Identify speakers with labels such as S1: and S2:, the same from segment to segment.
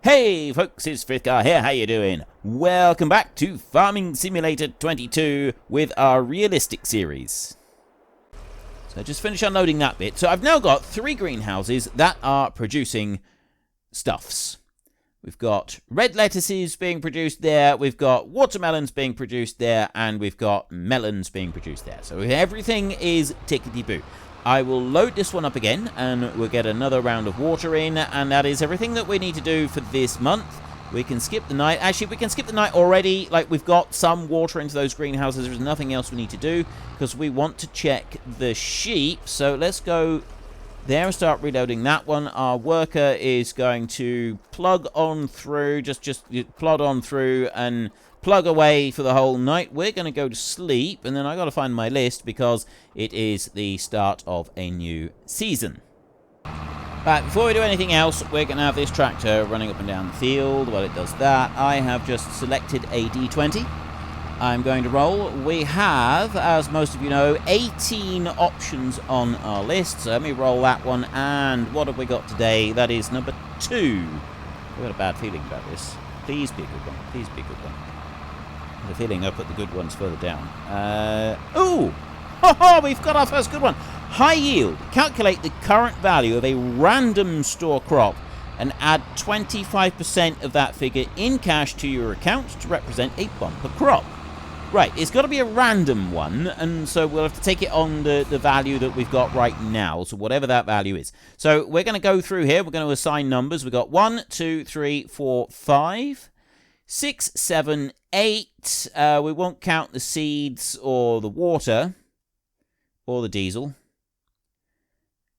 S1: Hey folks, it's Frithgar here, how you doing? Welcome back to Farming Simulator 22 with our realistic series. So just finish unloading that bit. So I've now got 3 greenhouses that are producing stuffs. We've got red lettuces being produced there, we've got watermelons being produced there, and we've got melons being produced there. So everything is tickety-boo. I will load this one up again, and we'll get another round of water in, and that is everything that we need to do for this month. We can skip the night. Actually, we can skip the night already. Like, we've got some water into those greenhouses. There's nothing else we need to do, because we want to check the sheep. So let's go there and start reloading that one. Our worker is going to plug on through, just plod on through and plug away for the whole night. We're going to go to sleep, and then I got to find my list because it is the start of a new season. Right, before we do anything else, we're going to have this tractor running up and down the field. While it does that, I have just selected a D20. I'm going to roll. We have, as most of you know, 18 options on our list. So let me roll that one. And what have we got today? That is number 2. I've got a bad feeling about this. Please be a good one. Please be a good one. I have a feeling I'll put the good ones further down. Ooh! Ha-ha! We've got our first good one. High yield. Calculate the current value of a random store crop and add 25% of that figure in cash to your account to represent a bumper crop. Right, it's got to be a random one, and so we'll have to take it on the value that we've got right now, so whatever that value is. So we're going to go through here. We're going to assign numbers. We've got 1, 2, 3, 4, 5, 6, 7, 8. We won't count the seeds or the water or the diesel.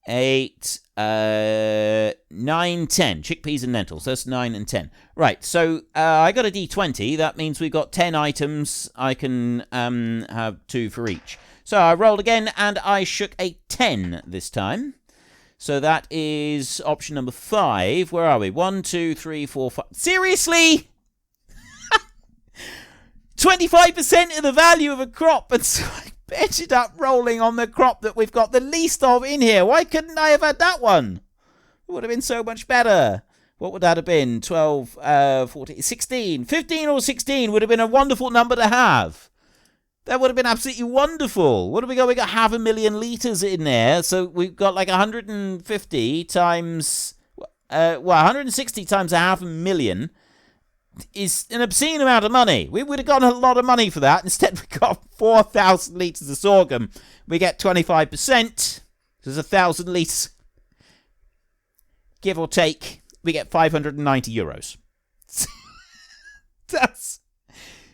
S1: 8, 9, 10. Chickpeas and lentils. That's 9 and 10. Right, so I got a D20. That means we've got 10 items. I can have 2 for each. So I rolled again, and I shook a 10 this time. So that is option number 5. Where are we? 1, 2, 3, 4, 5. Seriously? 25% of the value of a crop, and so I ended up rolling on the crop that we've got the least of in here. Why couldn't I have had that one? It would have been so much better. What would that have been? 12, 14, 16. 15 or 16 would have been a wonderful number to have. That would have been absolutely wonderful. What have we got? We got 500,000 litres in there. So we've got like 150 times, 160 times 500,000 is an obscene amount of money. We would have gotten a lot of money for that. Instead, we got 4,000 litres of sorghum. We get 25%. There's 1,000 litres. Give or take, we get 590 euros. That's...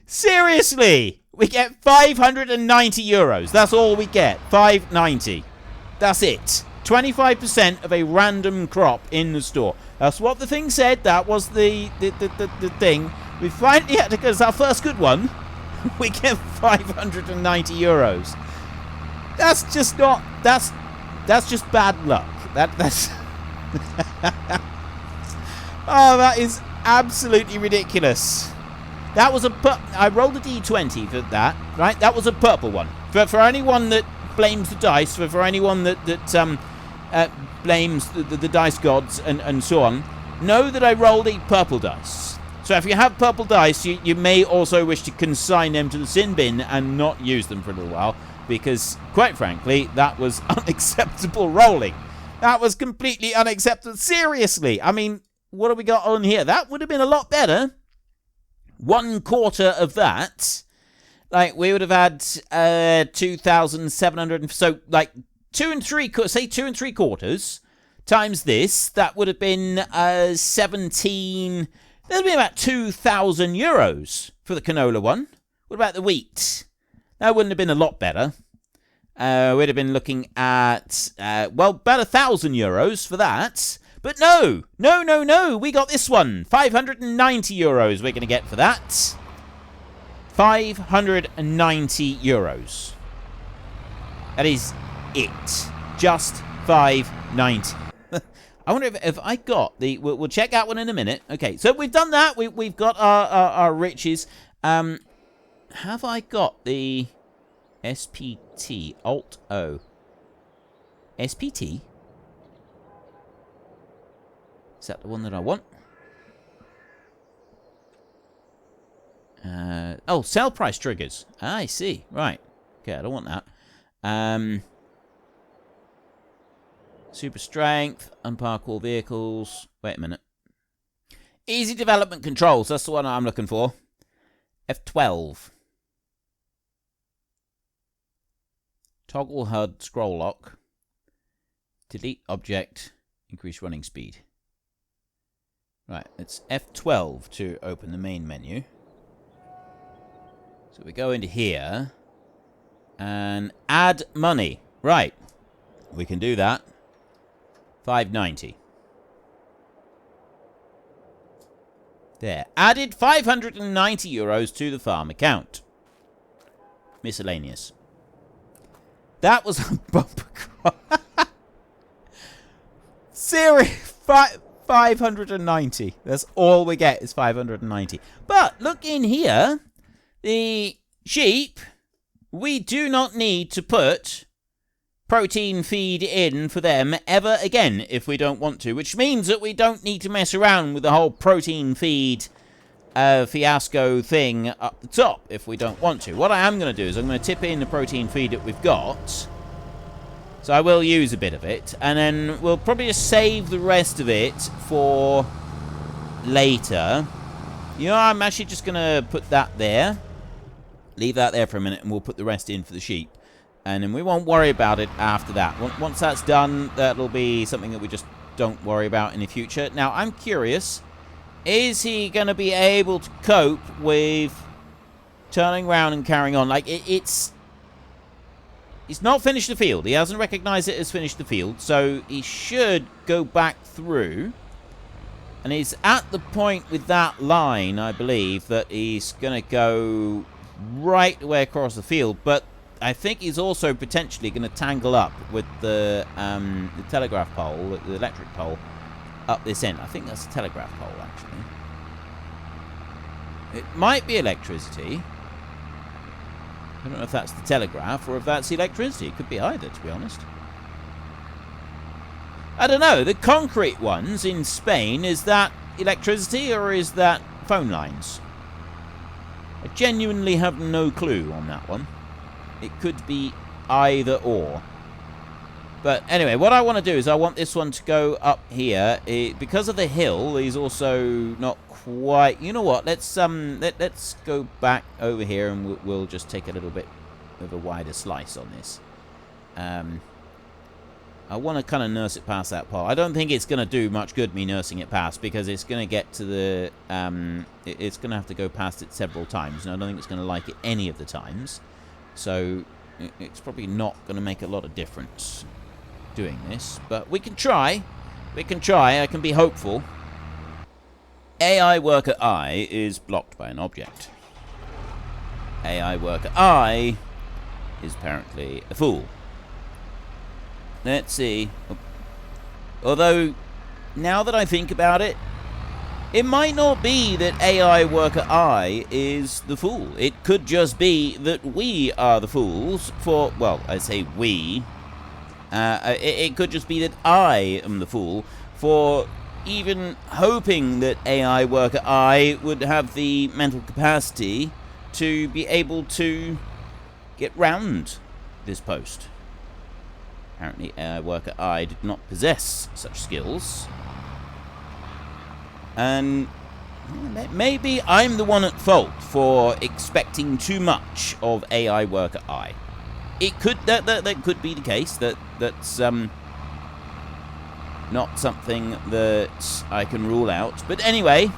S1: Seriously! We get 590 euros. That's all we get. 590. That's it. 25% of a random crop in the store. That's what the thing said. That was the thing. We finally had to, because our first good one, we get 590 euros. That's just not, that's just bad luck. That's oh, that is absolutely ridiculous. That was I rolled a D20 for that, right? That was a purple one. For anyone that blames the dice, for anyone that blames the dice gods and so on, know that I rolled a purple dice. So if you have purple dice, you may also wish to consign them to the sin bin and not use them for a little while, because, quite frankly, that was unacceptable rolling. That was completely unacceptable. Seriously. I mean, what have we got on here? That would have been a lot better. 1/4 of that. Like, we would have had 2,700. So, like, 2 3/4 times this. That would have been 17. That would be about 2,000 euros for the canola one. What about the wheat? That wouldn't have been a lot better. We'd have been looking at, well, about 1,000 euros for that. But no. We got this one. 590 euros we're going to get for that. 590 euros. That is it. Just 590. I wonder if I got the... We'll check that one in a minute. Okay, so we've done that. We've got our riches. Have I got the SPT? Alt-O. SPT? Is that the one that I want? Oh, sell price triggers. I see. Right. Okay, I don't want that. Super strength, unpark all vehicles. Wait a minute. Easy development controls. That's the one I'm looking for. F12. Toggle HUD scroll lock. Delete object. Increase running speed. Right, it's F12 to open the main menu. So we go into here. And add money. Right. We can do that. 590. There. Added 590 euros to the farm account. Miscellaneous. That was a bumper crop. Serious. 590. That's all we get is 590. But look in here. The sheep, we do not need to put protein feed in for them ever again if we don't want to, which means that we don't need to mess around with the whole protein feed fiasco thing up the top if we don't want to. What I am going to do is I'm going to tip in the protein feed that we've got. So I will use a bit of it, and then we'll probably just save the rest of it for later. You know, I'm actually just going to put that there. Leave that there for a minute, and we'll put the rest in for the sheep. And then we won't worry about it after that. Once that's done, that'll be something that we just don't worry about in the future. Now, I'm curious, is he going to be able to cope with turning around and carrying on? Like, it's not finished the field. He hasn't recognized it as finished the field, so he should go back through. And he's at the point with that line, I believe, that he's going to go right the way across the field. But I think he's also potentially going to tangle up with the telegraph pole, the electric pole, up this end. I think that's a telegraph pole, actually. It might be electricity. I don't know if that's the telegraph or if that's the electricity. It could be either, to be honest. I don't know. The concrete ones in Spain, is that electricity or is that phone lines? I genuinely have no clue on that one. It could be either or. But anyway, what I want to do is I want this one to go up here. Because of the hill, he's also not quite... You know what? Let's go back over here and we'll just take a little bit of a wider slice on this. I want to kind of nurse it past that pole. I don't think it's going to do much good me nursing it past, because it's going to get to the... it's going to have to go past it several times, and I don't think it's going to like it any of the times. So it's probably not going to make a lot of difference doing this. But we can try. We can try. I can be hopeful. AI worker I is blocked by an object. AI worker I is apparently a fool. Let's see. Although, now that I think about it, it might not be that AI worker I is the fool. It could just be that we are the fools for... Well, I say we. It could just be that I am the fool for even hoping that AI worker I would have the mental capacity to be able to get round this post. Apparently, AI worker I did not possess such skills. And maybe I'm the one at fault for expecting too much of AI worker I. It could that could be the case. That's not something that I can rule out. But anyway,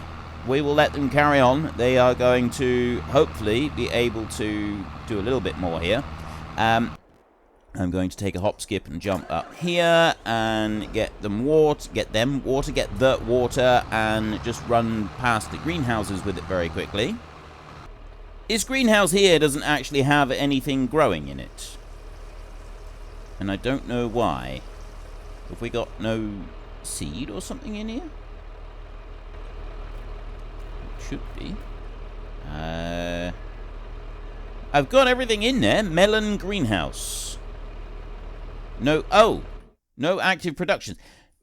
S1: we will let them carry on. They are going to hopefully be able to do a little bit more here. I'm going to take a hop, skip, and jump up here and get them water, get the water, and just run past the greenhouses with it very quickly. This greenhouse here doesn't actually have anything growing in it. And I don't know why. Have we got no seed or something in here? It should be. I've got everything in there. Melon greenhouse. No, oh, no active production.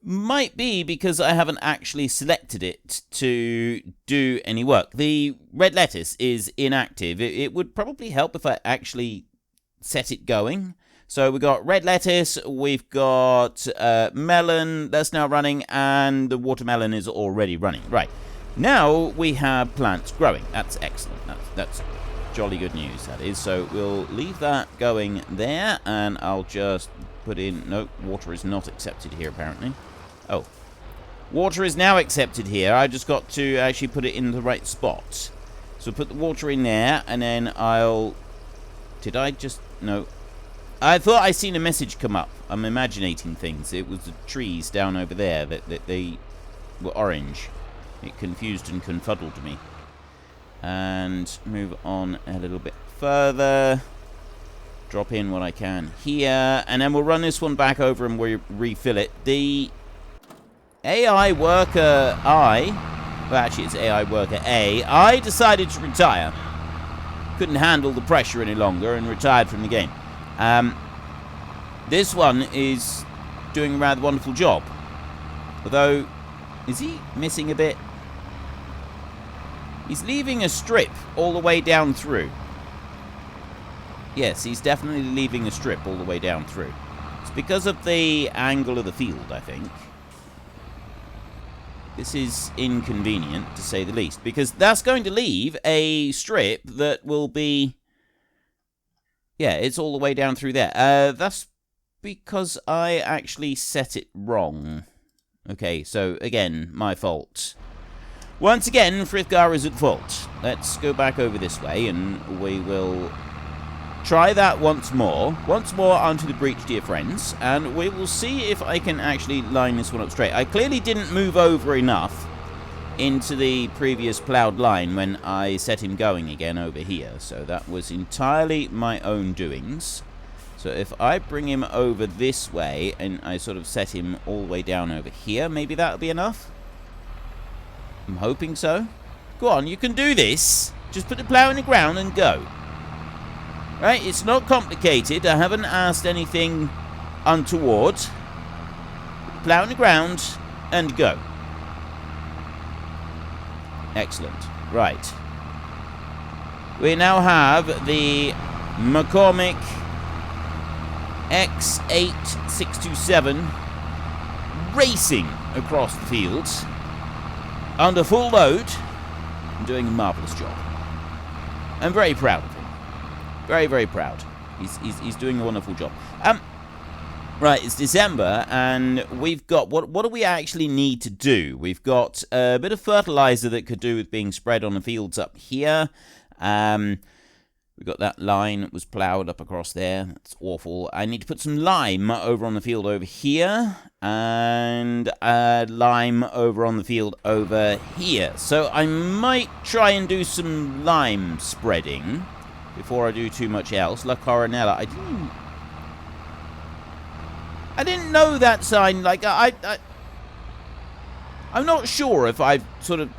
S1: Might be because I haven't actually selected it to do any work. The red lettuce is inactive. It would probably help if I actually set it going. So we've got red lettuce, we've got melon that's now running, and the watermelon is already running. Right, now we have plants growing. That's excellent. That's jolly good news, that is. So we'll leave that going there, and I'll just put in... No, water is not accepted here, apparently. Oh, water is now accepted here. I just got to actually put it in the right spot. So put the water in there, and then I'll... Did I just... No. I thought I seen a message come up. I'm imaginating things. It was the trees down over there that they were orange. It confused and confuddled me. And move on a little bit further. Drop in what I can here. And then we'll run this one back over and we'll refill it. The AI worker well, actually it's AI worker A. I decided to retire. Couldn't handle the pressure any longer and retired from the game. This one is doing a rather wonderful job. Although, is he missing a bit? He's leaving a strip all the way down through. Yes, he's definitely leaving a strip all the way down through. It's because of the angle of the field, I think. This is inconvenient, to say the least, because that's going to leave a strip that will be... Yeah, it's all the way down through there. That's because I actually set it wrong. Okay, so, again, my fault. Once again, Frithgar is at fault. Let's go back over this way, and we will... try that once more. Once more onto the breach, dear friends. And we will see if I can actually line this one up straight. I clearly didn't move over enough into the previous ploughed line when I set him going again over here. So that was entirely my own doings. So if I bring him over this way and I sort of set him all the way down over here, maybe that'll be enough? I'm hoping so. Go on, you can do this. Just put the plough in the ground and go. Right, it's not complicated. I haven't asked anything untoward. Plough in the ground and go. Excellent. Right. We now have the McCormick X8627 racing across the fields under full load and doing a marvellous job. I'm very proud of him. Very, very proud. He's doing a wonderful job. Right, it's December, and we've got... What do we actually need to do? We've got a bit of fertilizer that could do with being spread on the fields up here. We've got that line that was ploughed up across there. That's awful. I need to put some lime over on the field over here, and lime over on the field over here. So I might try and do some lime spreading before I do too much else. La Coronella. I didn't know that sign. Like, I'm not sure if I've sort of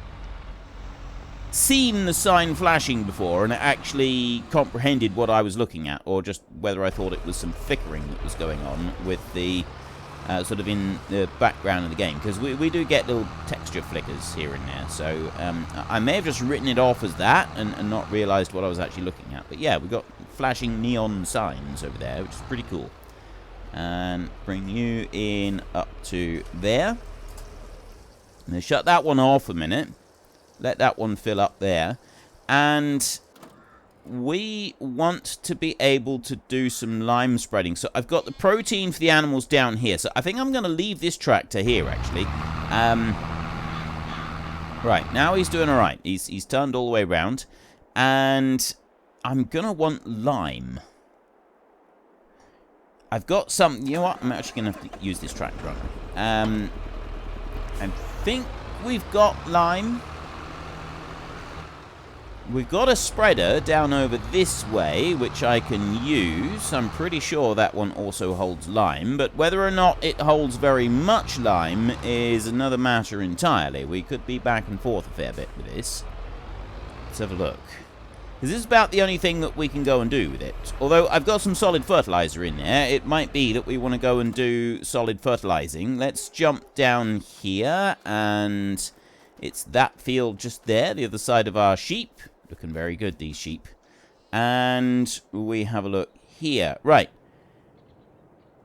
S1: seen the sign flashing before and actually comprehended what I was looking at, or just whether I thought it was some flickering that was going on with the sort of in the background of the game, because we do get little texture flickers here and there. So I may have just written it off as that and not realized what I was actually looking at. But yeah, we've got flashing neon signs over there, which is pretty cool. And bring you in up to there. I'm going to shut that one off a minute. Let that one fill up there. And we want to be able to do some lime spreading. So I've got the protein for the animals down here. So I think I'm going to leave this tractor here, actually. Right, now he's doing all right. He's turned all the way around. And I'm going to want lime. I've got some... You know what? I'm actually going to have to use this tractor. I think we've got lime. We've got a spreader down over this way, which I can use. I'm pretty sure that one also holds lime. But whether or not it holds very much lime is another matter entirely. We could be back and forth a fair bit with this. Let's have a look. Because this is about the only thing that we can go and do with it. Although I've got some solid fertilizer in there. It might be that we want to go and do solid fertilizing. Let's jump down here. And it's that field just there. The other side of our sheep. Looking very good, these sheep. And we have a look here. Right.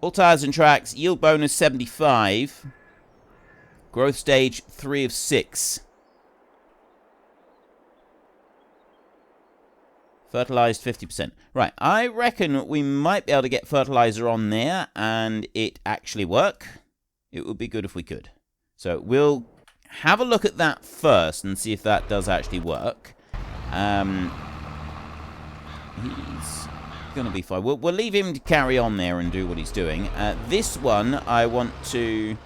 S1: All tires and tracks. Yield bonus 75. Growth stage 3 of 6. Fertilized 50%. Right, I reckon we might be able to get fertilizer on there and it actually work. It would be good if we could. So we'll have a look at that first and see if that does actually work. He's going to be fine. We'll leave him to carry on there and do what he's doing. This one I want to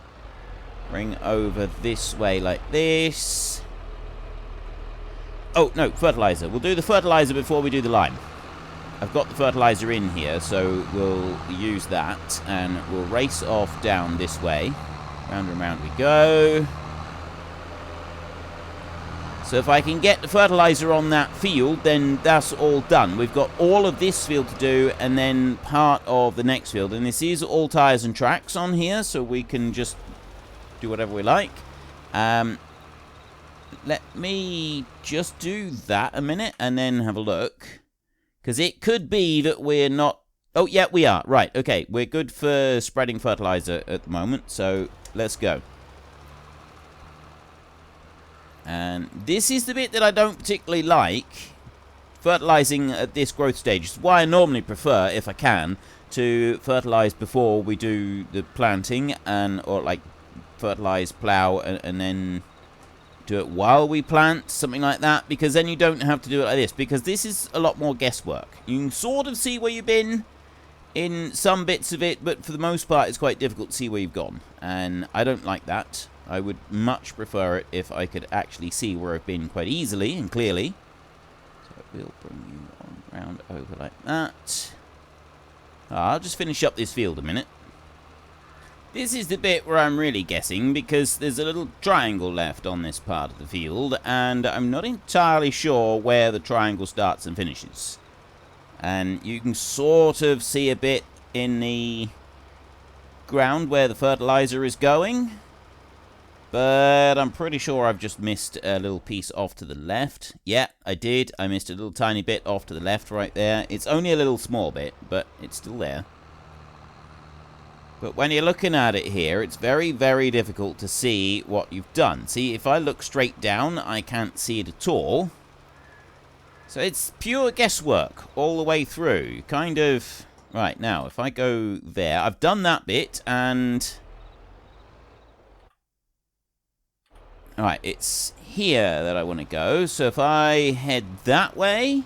S1: bring over this way like this. Oh, no, fertilizer. We'll do the fertilizer before we do the lime. I've got the fertilizer in here, so we'll use that. And we'll race off down this way. Round and round we go. So if I can get the fertilizer on that field, then that's all done. We've got all of this field to do, and then part of the next field. And this is all tires and tracks on here, so we can just do whatever we like. Let me just do that a minute and then have a look. Because it could be that we're not... Oh, yeah, we are. Right, okay. We're good for spreading fertilizer at the moment, so let's go. And this is the bit that I don't particularly like. Fertilizing at this growth stage. It's why I normally prefer, if I can, to fertilize before we do the planting. Or like fertilize, plow, and then do it while we plant, something like that, because then you don't have to do it like this, because this is a lot more guesswork. You can sort of see where you've been in some bits of it, but for the most part it's quite difficult to see where you've gone, and I don't like that. I would much prefer it if I could actually see where I've been quite easily and clearly. So we'll bring you on round over like that. I'll just finish up this field a minute. This is the bit where I'm really guessing, because there's a little triangle left on this part of the field, and I'm not entirely sure where the triangle starts and finishes. And you can sort of see a bit in the ground where the fertilizer is going, but I'm pretty sure I've just missed a little piece off to the left. Yeah, I did. I missed a little tiny bit off to the left right there. It's only a little small bit, but it's still there. But when you're looking at it here, it's very, very difficult to see what you've done. See, if I look straight down, I can't see it at all. So it's pure guesswork all the way through. Kind of... Right, now, if I go there, I've done that bit, and... Alright, it's here that I want to go. So if I head that way...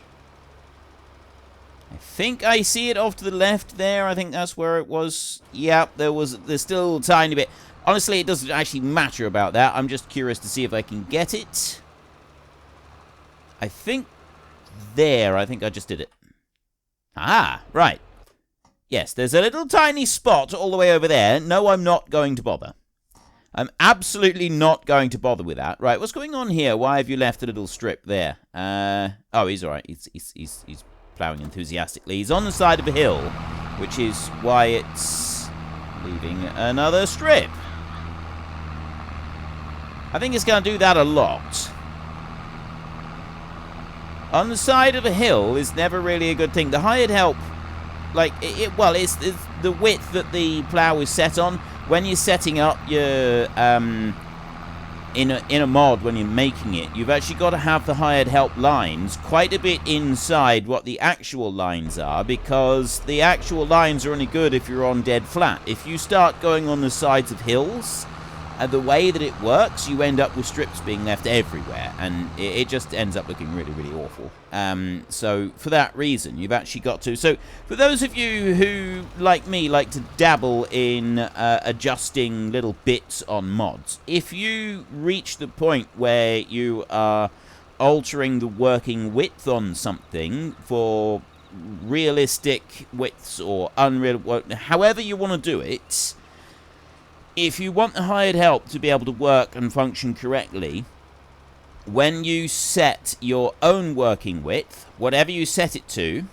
S1: I think I see it off to the left there. I think that's where it was. Yep, there's still a tiny bit. Honestly, it doesn't actually matter about that. I'm just curious to see if I can get it. I think there. I think I just did it. Ah, right. Yes, there's a little tiny spot all the way over there. No, I'm not going to bother. I'm absolutely not going to bother with that. Right, what's going on here? Why have you left a little strip there? Oh, he's all right. He's ploughing enthusiastically. He's on the side of a hill, which is why it's leaving another strip. I think it's going to do that a lot. On the side of a hill is never really a good thing. The hired help, like, it's the width that the plough is set on. When you're setting up your in a mod, when you're making it, you've actually got to have the hired help lines quite a bit inside what the actual lines are, because the actual lines are only good if you're on dead flat. If you start going on the sides of hills, the way that it works, you end up with strips being left everywhere, and it just ends up looking really, really awful. So for that reason, you've actually got to... So for those of you who, like me, like to dabble in adjusting little bits on mods, if you reach the point where you are altering the working width on something for realistic widths or unreal... however you want to do it... If you want the hired help to be able to work and function correctly, when you set your own working width, whatever you set it to,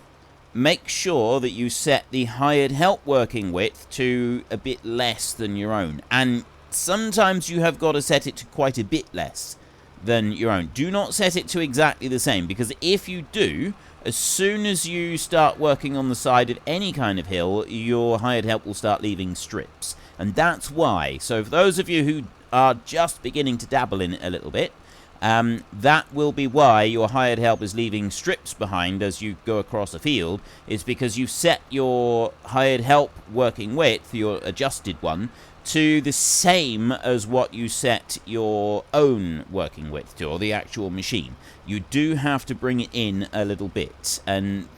S1: make sure that you set the hired help working width to a bit less than your own. And sometimes you have got to set it to quite a bit less than your own. Do not set it to exactly the same, because if you do, as soon as you start working on the side of any kind of hill, your hired help will start leaving strips. And that's why. So for those of you who are just beginning to dabble in it a little bit, that will be why your hired help is leaving strips behind as you go across a field, is because you set your hired help working width, your adjusted one, to the same as what you set your own working width to, or the actual machine. You do have to bring it in a little bit, and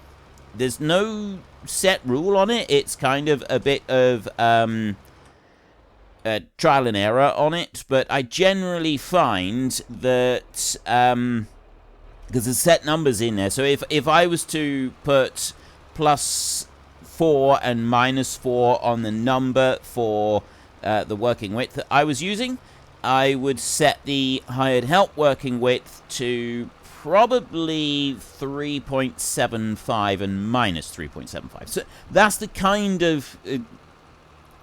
S1: there's no set rule on it. It's kind of a bit of trial and error on it, but I generally find that because there's set numbers in there, so if I was to put +4 and -4 on the number for the working width that I was using, I would set the hired help working width to probably 3.75 and -3.75. So that's the kind of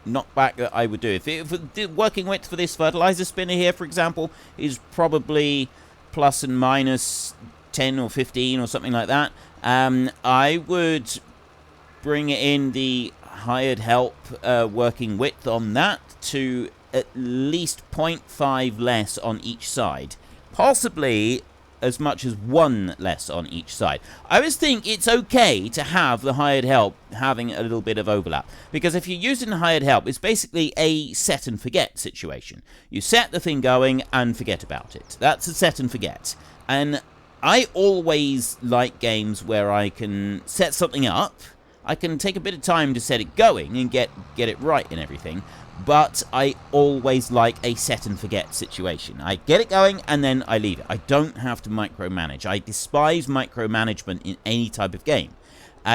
S1: knockback that I would do. If the working width for this fertilizer spinner here, for example, is probably plus and minus 10 or 15 or something like that, I would bring in the hired help working width on that to at least 0.5 less on each side, possibly as much as 1 less on each side. I always think it's okay to have the hired help having a little bit of overlap, because if you're using the hired help, it's basically a set and forget situation. You set the thing going and forget about it. That's a set and forget. And I always like games where I can set something up, I can take a bit of time to set it going and get it right and everything, but I always like a set and forget situation. I get it going and then I leave it. I don't have to micromanage. I despise micromanagement in any type of game.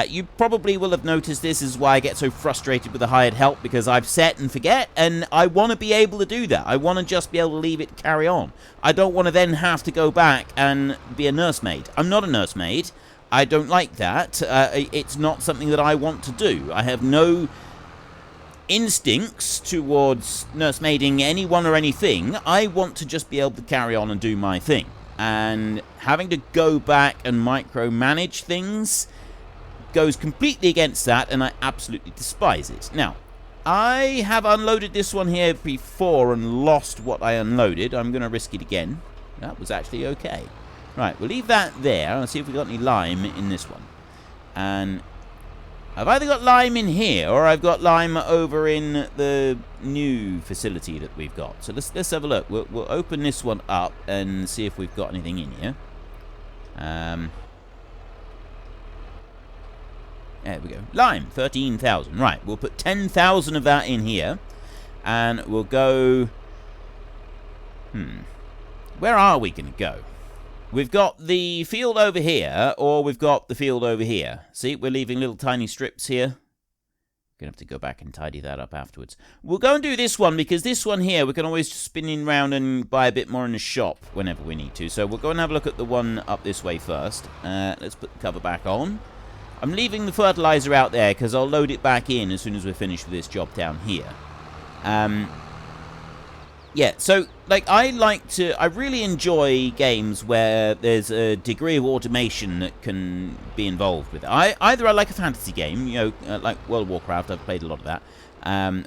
S1: You probably will have noticed this is why I get so frustrated with the hired help, because I've set and forget, and I want to be able to do that. I want to just be able to leave it carry on. I don't want to then have to go back and be a nursemaid. I'm not a nursemaid. I don't like that. It's not something that I want to do. I have no instincts towards nursemaiding anyone or anything. I want to just be able to carry on and do my thing. And having to go back and micromanage things goes completely against that, and I absolutely despise it. Now, I have unloaded this one here before and lost what I unloaded. I'm going to risk it again. That was actually okay. Right, we'll leave that there and see if we've got any lime in this one. And I've either got lime in here or I've got lime over in the new facility that we've got. So let's have a look. We'll open this one up and see if we've got anything in here. There we go. Lime, 13,000. Right, we'll put 10,000 of that in here. And we'll go... Where are we going to go? We've got the field over here, or we've got the field over here. See, we're leaving little tiny strips here. Gonna have to go back and tidy that up afterwards. We'll go and do this one, because this one here, we can always spin in round and buy a bit more in the shop whenever we need to. So we'll go and have a look at the one up this way first. Let's put the cover back on. I'm leaving the fertilizer out there, because I'll load it back in as soon as we're finished with this job down here. Yeah, so, like, I really enjoy games where there's a degree of automation that can be involved with it. Either I like a fantasy game, you know, like World of Warcraft. I've played a lot of that.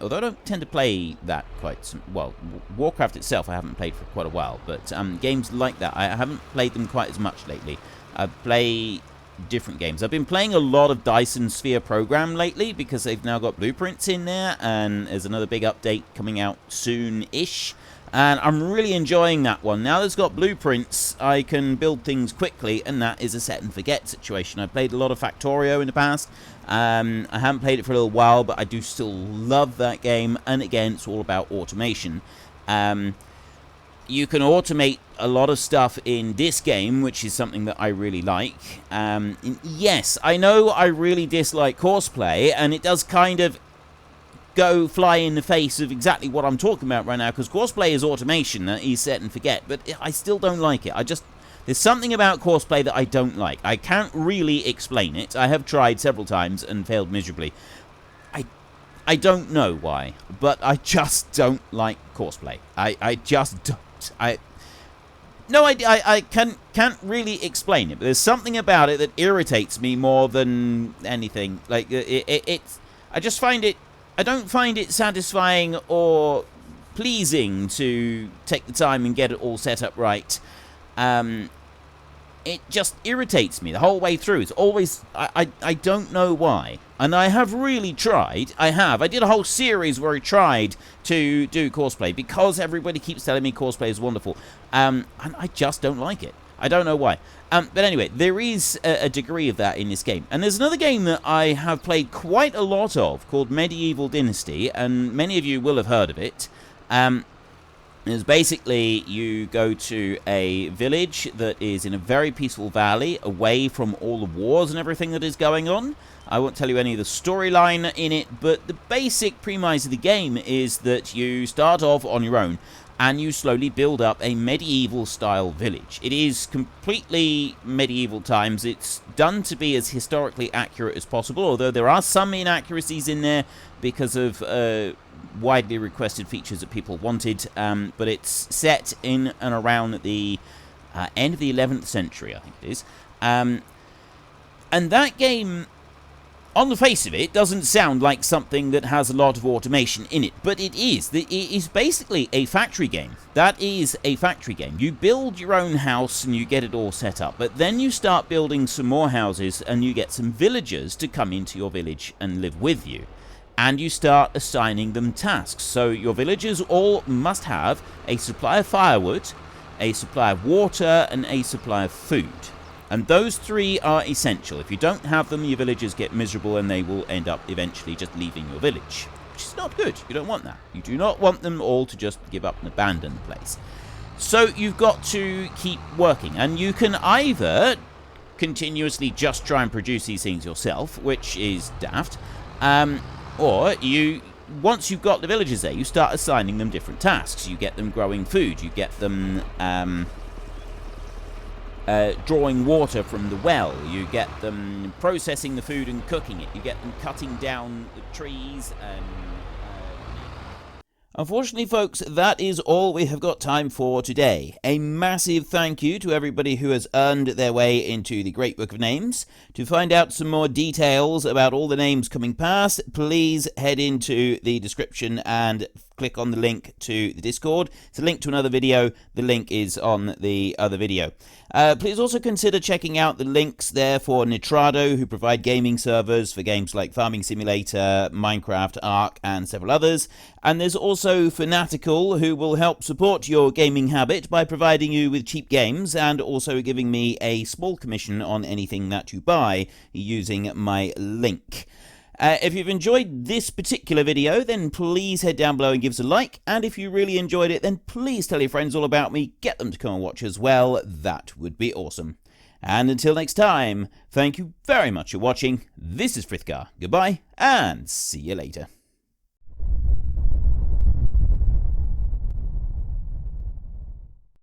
S1: Although I don't tend to play that quite... Well, Warcraft itself I haven't played for quite a while, but games like that, I haven't played them quite as much lately. I play different games. I've been playing a lot of Dyson Sphere Program lately, because they've now got blueprints in there, and there's another big update coming out soon-ish, and I'm really enjoying that one. Now there's got blueprints, I can build things quickly, and that is a set and forget situation. I played a lot of Factorio in the past. I haven't played it for a little while, but I do still love that game, and again, it's all about automation. You can automate a lot of stuff in this game, which is something that I really like. Yes, I know I really dislike horseplay, and it does kind of go fly in the face of exactly what I'm talking about right now, because courseplay is automation that is set and forget, but I still don't like it. There's something about courseplay that I don't like. I can't really explain it. I have tried several times and failed miserably. I don't know why, but I just don't like courseplay. I just don't. I can't really explain it, but there's something about it that irritates me more than anything. Like, I just find it, I don't find it satisfying or pleasing to take the time and get it all set up right. It just irritates me the whole way through. It's always, I don't know why. And I have really tried. I did a whole series where I tried to do courseplay because everybody keeps telling me courseplay is wonderful. And I just don't like it. I don't know why. But anyway, there is a degree of that in this game. And there's another game that I have played quite a lot of called Medieval Dynasty, and many of you will have heard of it. Is basically you go to a village that is in a very peaceful valley, away from all the wars and everything that is going on. I won't tell you any of the storyline in it, but the basic premise of the game is that you start off on your own, and you slowly build up a medieval-style village. It is completely medieval times. It's done to be as historically accurate as possible, although there are some inaccuracies in there because of widely requested features that people wanted, but it's set in and around the end of the 11th century, I think it is. And that game, on the face of it, doesn't sound like something that has a lot of automation in it, but it is. It is basically a factory game. That is a factory game. You build your own house and you get it all set up, but then you start building some more houses and you get some villagers to come into your village and live with you. And you start assigning them tasks. So your villagers all must have a supply of firewood, a supply of water, and a supply of food. And those three are essential. If you don't have them, your villagers get miserable and they will end up eventually just leaving your village, which is not good. You don't want that. You do not want them all to just give up and abandon the place. So you've got to keep working, and you can either continuously just try and produce these things yourself, which is daft, or once you've got the villagers there, you start assigning them different tasks. You get them growing food, you get them drawing water from the well, you get them processing the food and cooking it, you get them cutting down the trees and... Unfortunately, folks, that is all we have got time for today. A massive thank you to everybody who has earned their way into the Great Book of Names. To find out some more details about all the names coming past, please head into the description and click on the link to the Discord. It's a link to another video. The link is on the other video. Please also consider checking out the links there for Nitrado, who provide gaming servers for games like Farming Simulator, Minecraft, Ark, and several others. And there's also Fanatical, who will help support your gaming habit by providing you with cheap games and also giving me a small commission on anything that you buy using my link. If you've enjoyed this particular video, then please head down below and give us a like. And if you really enjoyed it, then please tell your friends all about me. Get them to come and watch as well. That would be awesome. And until next time, thank you very much for watching. This is Frithgar. Goodbye, and see you later.